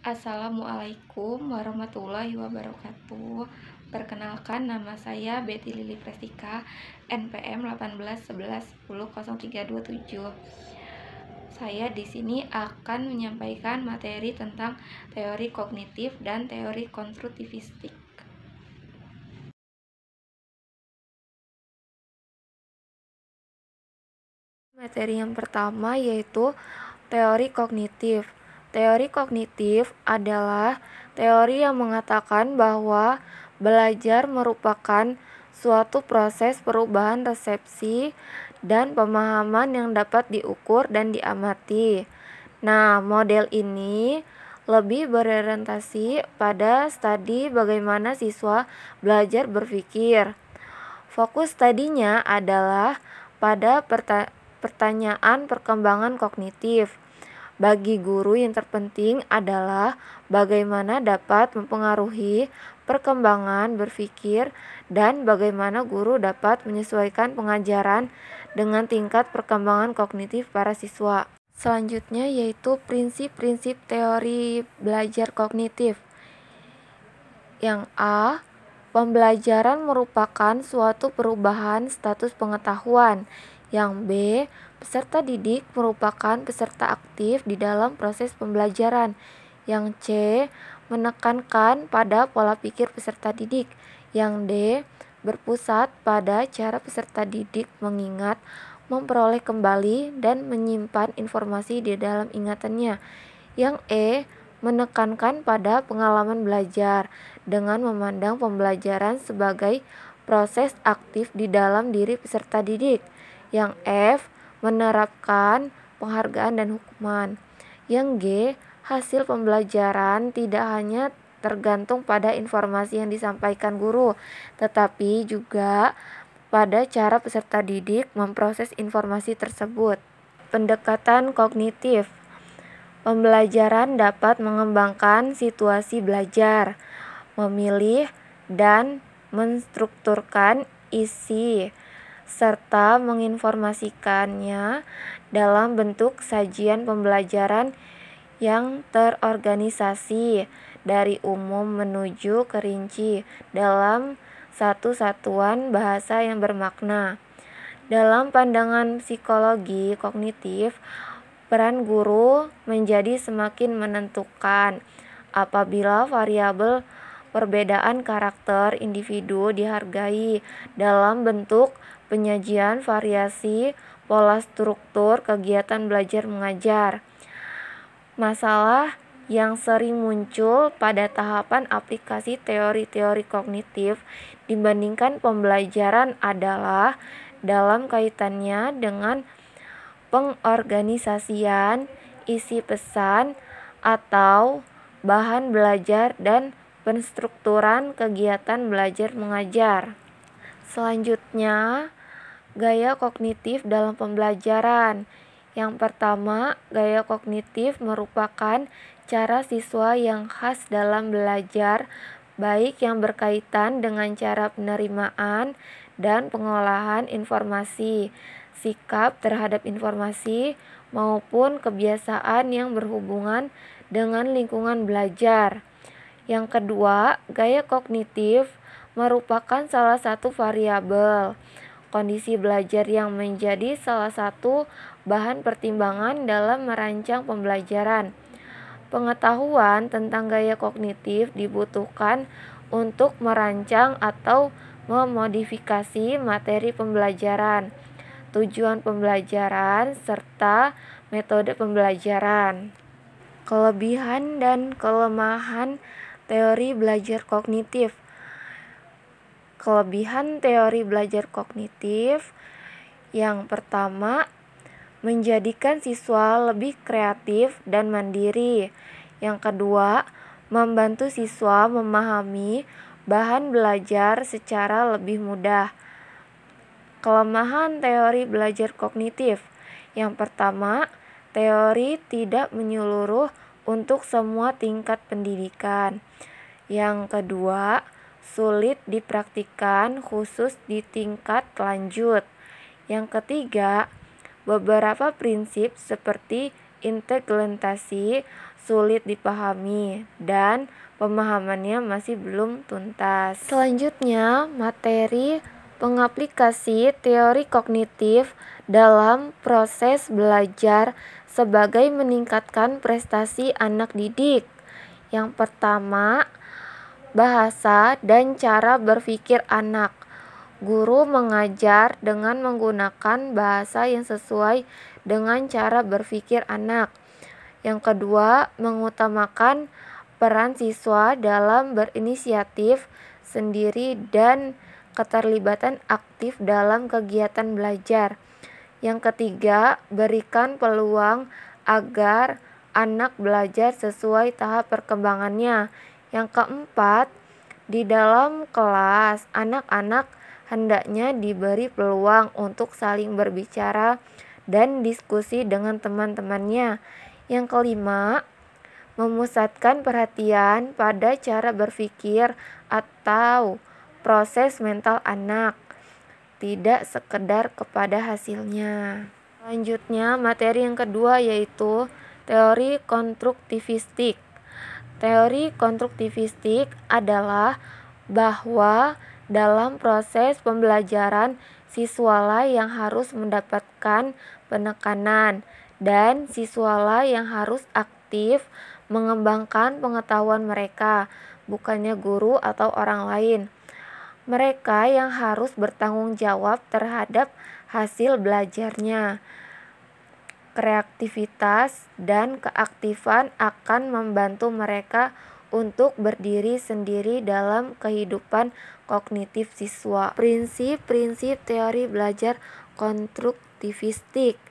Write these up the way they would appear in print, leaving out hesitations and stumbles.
Assalamualaikum warahmatullahi wabarakatuh. Perkenalkan, nama saya Betty Lili Prestika, NPM 1811100327. Saya di sini akan menyampaikan materi tentang teori kognitif dan teori konstruktivistik. Materi yang pertama yaitu teori kognitif. Teori kognitif adalah teori yang mengatakan bahwa belajar merupakan suatu proses perubahan resepsi dan pemahaman yang dapat diukur dan diamati. Nah, model ini lebih berorientasi pada studi bagaimana siswa belajar berpikir. Fokus studinya adalah pada pertanyaan perkembangan kognitif. Bagi guru yang terpenting adalah bagaimana dapat mempengaruhi perkembangan berpikir dan bagaimana guru dapat menyesuaikan pengajaran dengan tingkat perkembangan kognitif para siswa. Selanjutnya yaitu prinsip-prinsip teori belajar kognitif. Yang A, pembelajaran merupakan suatu perubahan status pengetahuan. Yang B, peserta didik merupakan peserta aktif di dalam proses pembelajaran. Yang C, menekankan pada pola pikir peserta didik. Yang D, berpusat pada cara peserta didik mengingat, memperoleh kembali, dan menyimpan informasi di dalam ingatannya. Yang E, menekankan pada pengalaman belajar dengan memandang pembelajaran sebagai proses aktif di dalam diri peserta didik. Yang F, menerapkan penghargaan dan hukuman. Yang G, hasil pembelajaran tidak hanya tergantung pada informasi yang disampaikan guru, tetapi juga pada cara peserta didik memproses informasi tersebut. Pendekatan kognitif. Pembelajaran dapat mengembangkan situasi belajar, memilih dan menstrukturkan isi, serta menginformasikannya dalam bentuk sajian pembelajaran yang terorganisasi dari umum menuju ke rinci dalam satu satuan bahasa yang bermakna. Dalam pandangan psikologi kognitif, peran guru menjadi semakin menentukan apabila variabel perbedaan karakter individu dihargai dalam bentuk penyajian variasi pola struktur kegiatan belajar mengajar. Masalah yang sering muncul pada tahapan aplikasi teori-teori kognitif dibandingkan pembelajaran adalah dalam kaitannya dengan pengorganisasian isi pesan atau bahan belajar dan penstrukturan kegiatan belajar mengajar. Selanjutnya, gaya kognitif dalam pembelajaran. Yang pertama, gaya kognitif merupakan cara siswa yang khas dalam belajar, baik yang berkaitan dengan cara penerimaan dan pengolahan informasi, sikap terhadap informasi, maupun kebiasaan yang berhubungan dengan lingkungan belajar. Yang kedua, gaya kognitif merupakan salah satu variabel kondisi belajar yang menjadi salah satu bahan pertimbangan dalam merancang pembelajaran. Pengetahuan tentang gaya kognitif dibutuhkan untuk merancang atau memodifikasi materi pembelajaran, tujuan pembelajaran, serta metode pembelajaran. Kelebihan dan kelemahan teori belajar kognitif. Kelebihan teori belajar kognitif yang pertama, menjadikan siswa lebih kreatif dan mandiri. Yang kedua, membantu siswa memahami bahan belajar secara lebih mudah. Kelemahan teori belajar kognitif. Yang pertama, teori tidak menyeluruh untuk semua tingkat pendidikan. Yang kedua, sulit dipraktikkan khusus di tingkat lanjut. Yang ketiga, beberapa prinsip seperti integrasi sulit dipahami, dan pemahamannya masih belum tuntas. Selanjutnya, materi pengaplikasi teori kognitif dalam proses belajar sebagai meningkatkan prestasi anak didik. Yang pertama, bahasa dan cara berpikir anak. Guru mengajar dengan menggunakan bahasa yang sesuai dengan cara berpikir anak. Yang kedua, mengutamakan peran siswa dalam berinisiatif sendiri dan keterlibatan aktif dalam kegiatan belajar. Yang ketiga, berikan peluang agar anak belajar sesuai tahap perkembangannya. Yang keempat, di dalam kelas, anak-anak hendaknya diberi peluang untuk saling berbicara dan diskusi dengan teman-temannya. Yang kelima, memusatkan perhatian pada cara berpikir atau proses mental anak, tidak sekedar kepada hasilnya. Selanjutnya, materi yang kedua yaitu teori konstruktivistik. Teori konstruktivistik adalah bahwa dalam proses pembelajaran siswalah yang harus mendapatkan penekanan dan siswalah yang harus aktif mengembangkan pengetahuan mereka, bukannya guru atau orang lain. Mereka yang harus bertanggung jawab terhadap hasil belajarnya. Kreativitas dan keaktifan akan membantu mereka untuk berdiri sendiri dalam kehidupan kognitif siswa. Prinsip-prinsip teori belajar konstruktivistik.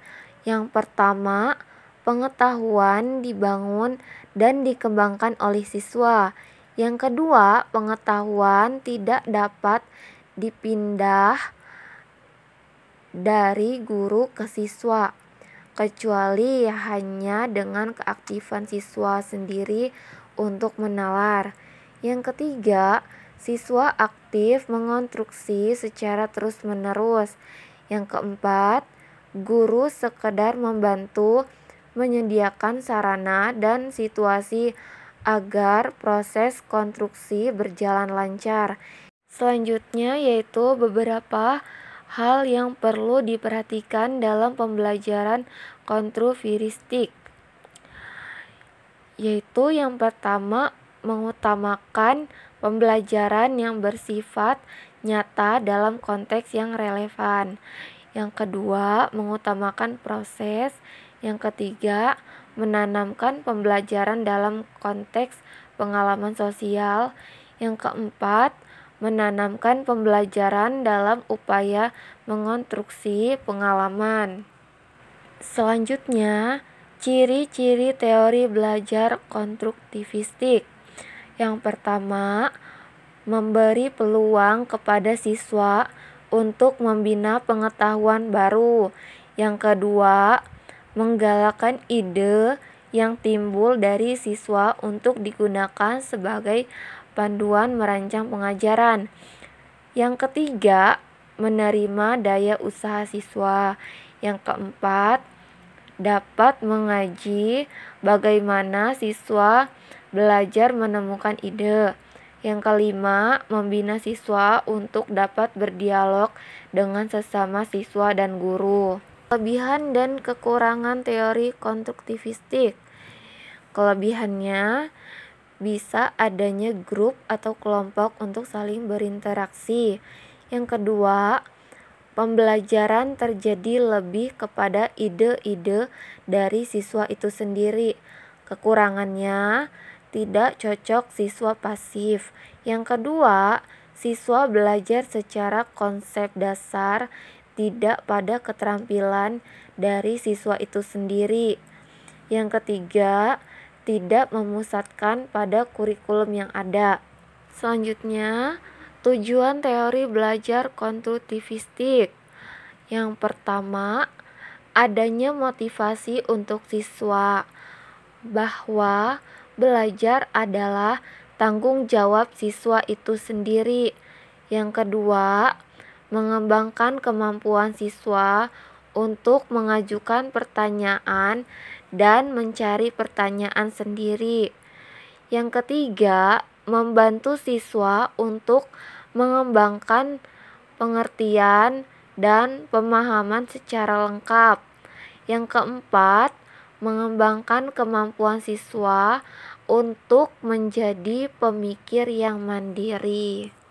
Yang pertama, pengetahuan dibangun dan dikembangkan oleh siswa. Yang kedua, pengetahuan tidak dapat dipindah dari guru ke siswa, kecuali hanya dengan keaktifan siswa sendiri untuk menalar. Yang ketiga, siswa aktif mengonstruksi secara terus-menerus. Yang keempat, guru sekedar membantu menyediakan sarana dan situasi agar proses konstruksi berjalan lancar. Selanjutnya yaitu beberapa hal yang perlu diperhatikan dalam pembelajaran konstruktivistik. Yaitu yang pertama, mengutamakan pembelajaran yang bersifat nyata dalam konteks yang relevan. Yang kedua, mengutamakan proses. Yang ketiga, menanamkan pembelajaran dalam konteks pengalaman sosial. Yang keempat, menanamkan pembelajaran dalam upaya mengonstruksi pengalaman. Selanjutnya, ciri-ciri teori belajar konstruktivistik. Yang pertama, memberi peluang kepada siswa untuk membina pengetahuan baru. Yang kedua, menggalakkan ide yang timbul dari siswa untuk digunakan sebagai panduan merancang pengajaran. Yang ketiga, menerima daya usaha siswa. Yang keempat, dapat mengaji bagaimana siswa belajar menemukan ide. Yang kelima, membina siswa untuk dapat berdialog dengan sesama siswa dan guru. Kelebihan dan kekurangan teori konstruktivistik. Kelebihannya bisa adanya grup atau kelompok untuk saling berinteraksi. Yang kedua, pembelajaran terjadi lebih kepada ide-ide dari siswa itu sendiri. Kekurangannya, tidak cocok siswa pasif. Yang kedua, siswa belajar secara konsep dasar, tidak pada keterampilan dari siswa itu sendiri. Yang ketiga, tidak memusatkan pada kurikulum yang ada. Selanjutnya, tujuan teori belajar konstruktivistik. Yang pertama, adanya motivasi untuk siswa bahwa belajar adalah tanggung jawab siswa itu sendiri. Yang kedua, mengembangkan kemampuan siswa untuk mengajukan pertanyaan dan mencari pertanyaan sendiri. Yang ketiga, membantu siswa untuk mengembangkan pengertian dan pemahaman secara lengkap. Yang keempat, mengembangkan kemampuan siswa untuk menjadi pemikir yang mandiri.